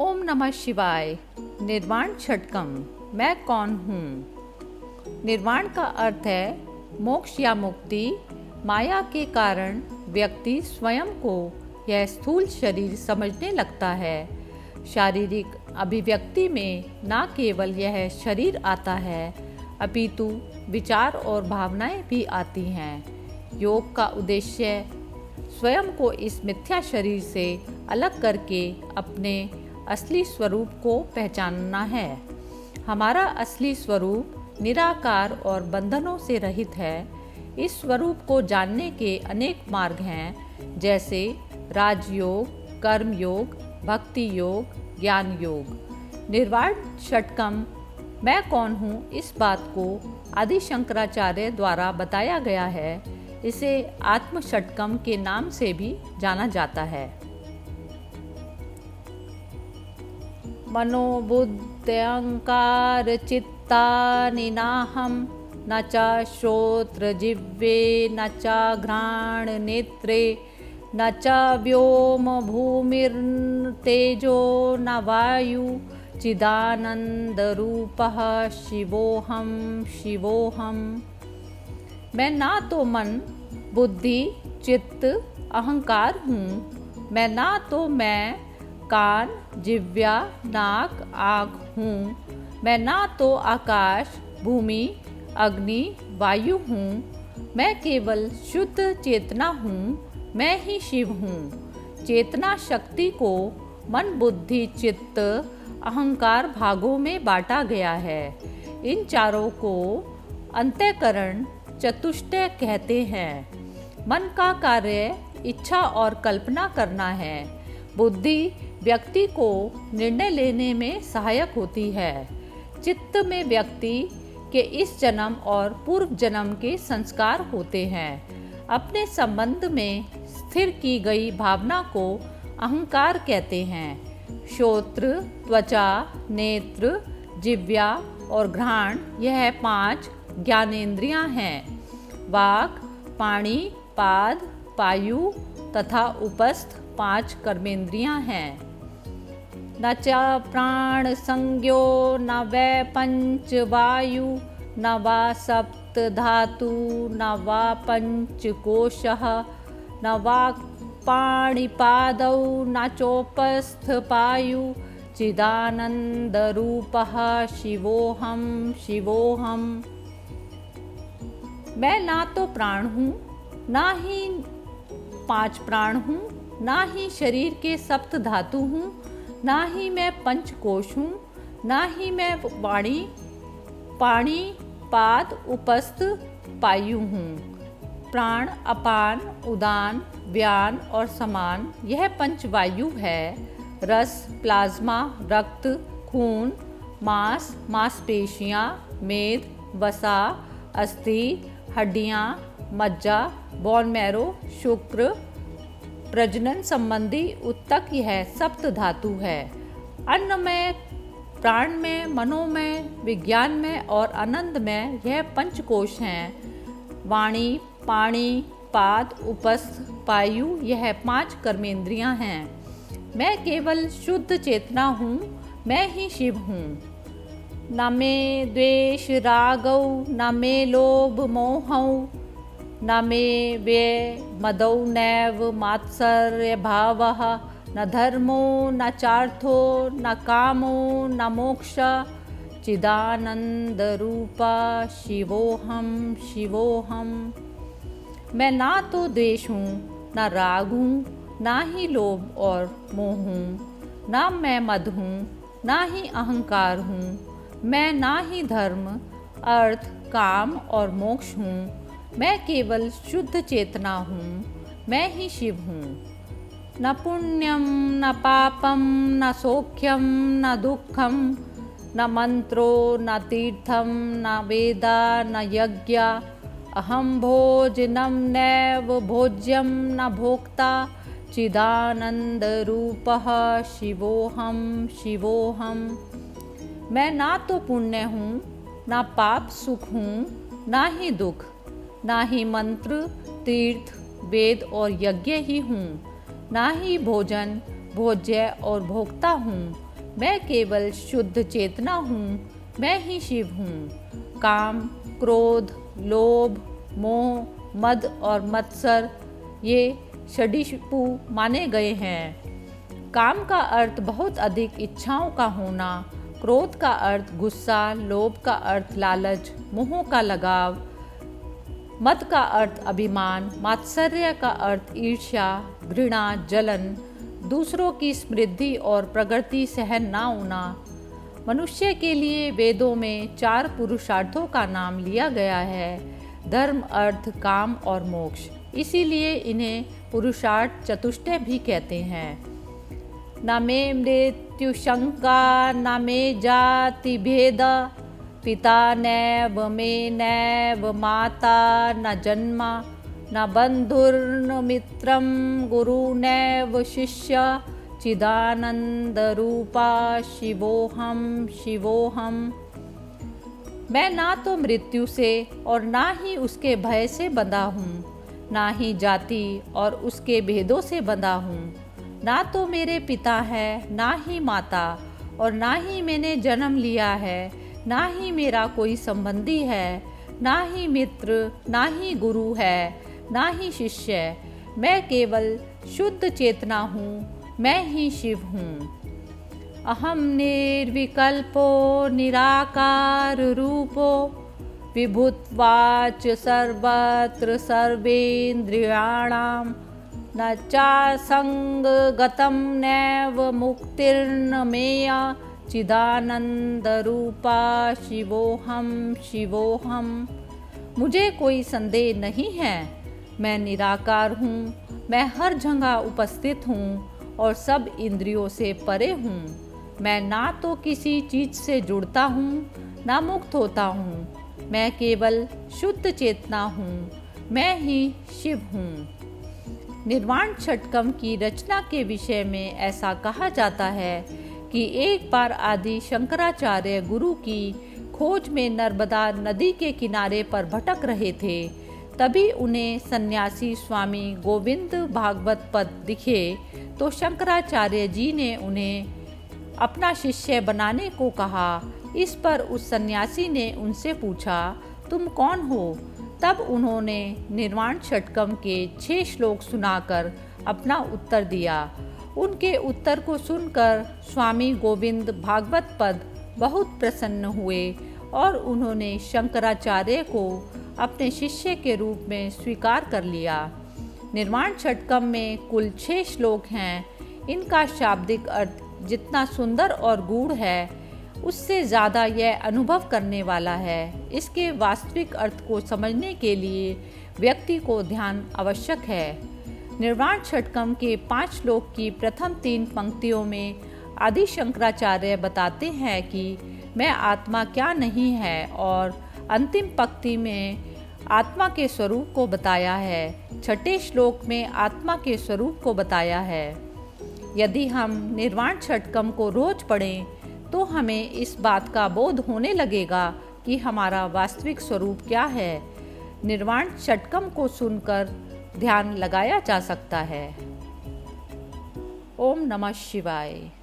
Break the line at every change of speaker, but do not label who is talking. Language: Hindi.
ओम नमः शिवाय। निर्वाण षटकम। मैं कौन हूँ? निर्वाण का अर्थ है मोक्ष या मुक्ति। माया के कारण व्यक्ति स्वयं को यह स्थूल शरीर समझने लगता है। शारीरिक अभिव्यक्ति में न केवल यह शरीर आता है अपितु विचार और भावनाएं भी आती हैं। योग का उद्देश्य स्वयं को इस मिथ्या शरीर से अलग करके अपने असली स्वरूप को पहचानना है। हमारा असली स्वरूप निराकार और बंधनों से रहित है। इस स्वरूप को जानने के अनेक मार्ग हैं, जैसे राजयोग, कर्म योग, भक्ति योग, ज्ञान योग। निर्वाण षटकम मैं कौन हूँ, इस बात को आदि शंकराचार्य द्वारा बताया गया है। इसे आत्म षटकम के नाम से भी जाना जाता है। मनोबुद्ध्यंकार चित्तानि नाहं न च श्रोत्र जिह्वे न च घ्राण नेत्रे न च व्योम भूमिर्तेजो न वायु चिदानंद रूपः शिवोहम शिवोहम। मैं ना तो मन, बुद्धि, चित्त, अहंकार हूँ। मैं ना तो मैं कान, जिह्वा, नाक, आँख हूँ। मैं ना तो आकाश, भूमि, अग्नि, वायु हूँ। मैं केवल शुद्ध चेतना हूँ। मैं ही शिव हूँ। चेतना शक्ति को मन, बुद्धि, चित्त, अहंकार भागों में बांटा गया है। इन चारों को अंतःकरण चतुष्टय कहते हैं। मन का कार्य इच्छा और कल्पना करना है। बुद्धि व्यक्ति को निर्णय लेने में सहायक होती है। चित्त में व्यक्ति के इस जन्म और पूर्व जन्म के संस्कार होते हैं। अपने संबंध में स्थिर की गई भावना को अहंकार कहते हैं। श्रोत्र, त्वचा, नेत्र, जिह्वा और घ्राण यह 5 ज्ञानेंद्रियां हैं। वाक, पाणि, पाद, पायु तथा उपस्थ 5 कर्मेंद्रियां हैं। न च प्राण संज्ञो न वै पंच वायु न वा सप्त धातु न वा पंच कोशः न वा पाणिपादौ न चोपस्थ पायु चिदानंद रूपः शिवोहम शिवोहम। मैं ना तो प्राण हूँ, ना ही 5 प्राण हूँ, ना ही शरीर के सप्त धातु हूँ, ना ही मैं पंचकोश हूँ, ना ही मैं वाणी, पाणी, पाद, उपस्थ, पायु हूँ। प्राण, अपान, उदान, व्यान और समान यह 5 वायु है। रस, प्लाज्मा, रक्त, खून, मांस, मांसपेशियाँ, मेद, वसा, अस्थि, हड्डियाँ, मज्जा, बोन मैरो, शुक्र, प्रजनन संबंधी उत्तक यह सप्त धातु है। अन्न में, प्राण में, मनोमय, विज्ञान में और आनंद में यह 5 कोश हैं। वाणी, पाणी, पाद, उपस्थ, पायु यह 5 कर्मेंद्रियां हैं। मैं केवल शुद्ध चेतना हूँ। मैं ही शिव हूँ। न मे द्वेष रागौ न मे लोभ मोहौ न मे व्यय मदौ नैव मात्सर्य भावः न धर्मो न चार्थो न कामो न मोक्ष चिदानंद रूपा शिवोहम शिवोहम। मैं ना तो द्वेष हूँ, न राग हूँ, ना ही लोभ और मोह हूँ। ना मैं मद हूँ, ना ही अहंकार हूँ। मैं ना ही धर्म, अर्थ, काम और मोक्ष हूँ। मैं केवल शुद्ध चेतना हूँ। मैं ही शिव हूँ। न पुण्यम न पापम न सौख्यम न दुखम न मंत्रो न तीर्थम न वेदा न यज्ञ अहम भोजनम नैव भोज्यम न भोक्ता चिदानंद रूपः शिवोहम शिवोहम। मैं ना तो पुण्य हूँ, ना पाप सुख हूँ, ना ही दुख, ना ही मंत्र, तीर्थ, वेद और यज्ञ ही हूँ, ना ही भोजन, भोज्य और भोक्ता हूँ। मैं केवल शुद्ध चेतना हूँ, मैं ही शिव हूँ। काम, क्रोध, लोभ, मोह, मद और मत्सर ये षडीशपु माने गए हैं। काम का अर्थ बहुत अधिक इच्छाओं का होना, क्रोध का अर्थ गुस्सा, लोभ का अर्थ लालच, मोह का लगाव, मद का अर्थ अभिमान, मात्सर्य का अर्थ ईर्ष्या, घृणा, जलन, दूसरों की समृद्धि और प्रगति सहन ना होना। मनुष्य के लिए वेदों में 4 पुरुषार्थों का नाम लिया गया है, धर्म, अर्थ, काम और मोक्ष। इसीलिए इन्हें पुरुषार्थ चतुष्टय भी कहते हैं। न मे मृत्यु शंका न मे जाति भेद, पिता नैव मे नैव माता न जन्म, न बंधुर्न मित्रं गुरु नैव शिष्य, चिदानंद रूपा शिवोहम शिवोहम। मैं ना तो मृत्यु से और ना ही उसके भय से बंधा हूँ, ना ही जाति और उसके भेदों से बंधा हूँ। ना तो मेरे पिता है, ना ही माता, और ना ही मैंने जन्म लिया है, ना ही मेरा कोई संबंधी है, ना ही मित्र, ना ही गुरु है, ना ही शिष्य। मैं केवल शुद्ध चेतना हूँ, मैं ही शिव हूँ। अहम निर्विकल्पो निराकार रूपो, विभुत्वाच सर्वत्र सर्वेन्द्रियाणां, न चासंगगतं नैव मुक्तिर्न मेया, चिदानंद रूपा शिवोहम शिवोहम। मुझे कोई संदेह नहीं है, मैं निराकार हूँ, मैं हर जगह उपस्थित हूँ और सब इंद्रियों से परे हूँ। मैं ना तो किसी चीज़ से जुड़ता हूँ, ना मुक्त होता हूँ। मैं केवल शुद्ध चेतना हूँ, मैं ही शिव हूँ। निर्वाण षटकम की रचना के विषय में ऐसा कहा जाता है कि एक बार आदि शंकराचार्य गुरु की खोज में नर्मदा नदी के किनारे पर भटक रहे थे। तभी उन्हें सन्यासी स्वामी गोविंद भागवत पद दिखे तो शंकराचार्य जी ने उन्हें अपना शिष्य बनाने को कहा। इस पर उस सन्यासी ने उनसे पूछा, तुम कौन हो? तब उन्होंने निर्वाण षटकम के 6 श्लोक सुनाकर अपना उत्तर दिया। उनके उत्तर को सुनकर स्वामी गोविंद भागवत पद बहुत प्रसन्न हुए और उन्होंने शंकराचार्य को अपने शिष्य के रूप में स्वीकार कर लिया। निर्वाण षटकम में कुल 6 श्लोक हैं। इनका शाब्दिक अर्थ जितना सुंदर और गूढ़ है, उससे ज़्यादा यह अनुभव करने वाला है। इसके वास्तविक अर्थ को समझने के लिए व्यक्ति को ध्यान आवश्यक है। निर्वाण षटकम के 5 श्लोक की प्रथम 3 पंक्तियों में आदि शंकराचार्य बताते हैं कि मैं आत्मा क्या नहीं है, और अंतिम पंक्ति में आत्मा के स्वरूप को बताया है। छठे श्लोक में आत्मा के स्वरूप को बताया है। यदि हम निर्वाण षटकम को रोज पढ़ें तो हमें इस बात का बोध होने लगेगा कि हमारा वास्तविक स्वरूप क्या है। निर्वाण षटकम को सुनकर ध्यान लगाया जा सकता है। ओम नमः शिवाय।